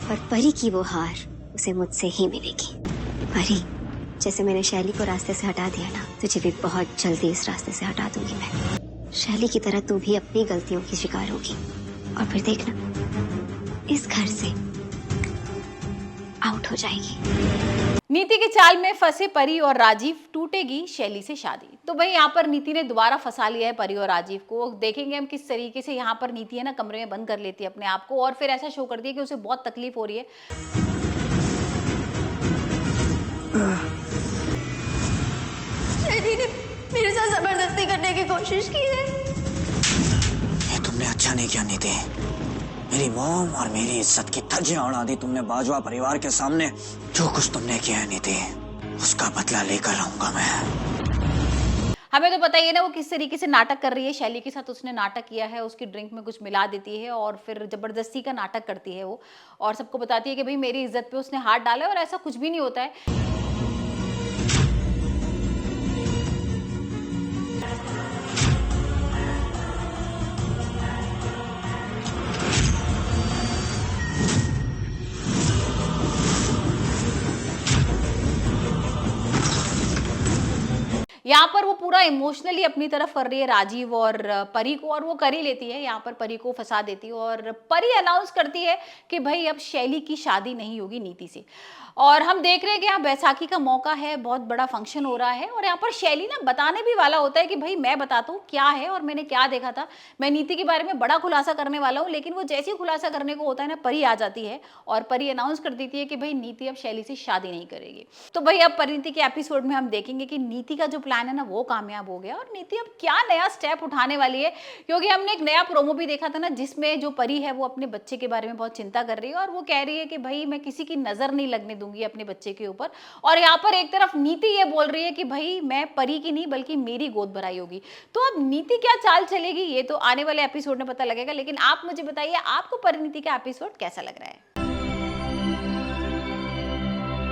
और परी की वो हार उसे मुझसे ही मिलेगी। परी, जैसे मैंने शैली को रास्ते से हटा दिया ना, तुझे भी बहुत जल्दी इस रास्ते से हटा दूंगी मैं। शैली की तरह तू भी अपनी गलतियों की शिकार होगी और फिर देखना, इस घर से आउट हो जाएगी। नीति की चाल में फंसे परी और राजीव, टूटेगी शैली से शादी। तो भाई यहाँ पर नीति ने दोबारा फंसा लिया है परी और राजीव को। देखेंगे हम किस तरीके से यहाँ पर नीति है ना कमरे में बंद कर लेती है अपने आप को और फिर ऐसा शो करती है कि उसे बहुत तकलीफ हो रही है। शैली ने मेरे साथ जबरदस्ती करने की कोशिश की है। ये तुमने अच्छा नहीं किया नीति। मेरी मॉम और मेरी इज्जत की धज्जियां उड़ा दी तुमने बाजवा परिवार के सामने। जो कुछ तुमने किया है नीति, उसका बदला लेकर रहूंगा मैं। हमें तो पता ही है ना वो किस तरीके से नाटक कर रही है। शैली के साथ उसने नाटक किया है, उसकी ड्रिंक में कुछ मिला देती है और फिर जबरदस्ती का नाटक करती है वो, और सबको बताती है कि भाई मेरी इज्जत पे उसने हाथ डाला है और ऐसा कुछ भी नहीं होता है। यहाँ पर वो पूरा इमोशनली अपनी तरफ कर रही है राजीव और परी को, और वो कर ही लेती है। यहाँ पर परी को फंसा देती है और परी अनाउंस करती है कि भाई अब शैली की शादी नहीं होगी नीति से। और हम देख रहे हैं कि यहाँ बैसाखी का मौका है, बहुत बड़ा फंक्शन हो रहा है और यहाँ पर शैली ना बताने भी वाला होता है कि भाई मैं बताता हूँ क्या है और मैंने क्या देखा था, मैं नीति के बारे में बड़ा खुलासा करने वाला हूँ। लेकिन वो जैसे ही खुलासा करने को होता है ना, परी आ जाती है और परी अनाउंस कर देती है कि भाई नीति अब शैली से शादी नहीं करेगी। तो भाई अब परिणीति के एपिसोड में हम देखेंगे कि नीति का जो प्लान है ना वो कामयाब हो गया और नीति अब क्या नया स्टेप उठाने वाली है। क्योंकि हमने एक नया प्रोमो भी देखा था ना, जिसमें जो परी है वो अपने बच्चे के बारे में बहुत चिंता कर रही है और वो कह रही है कि भाई मैं किसी की नजर नहीं लगने दूंगी अपने बच्चे के ऊपर। और यहाँ पर एक तरफ नीति ये बोल रही है कि भाई मैं परी की नहीं बल्कि मेरी गोद भराई होगी। तो अब नीति क्या चाल चलेगी ये तो आने वाले एपिसोड में पता लगेगा। लेकिन आप मुझे बताइए आपको परिणीति का एपिसोड कैसा लग रहा है।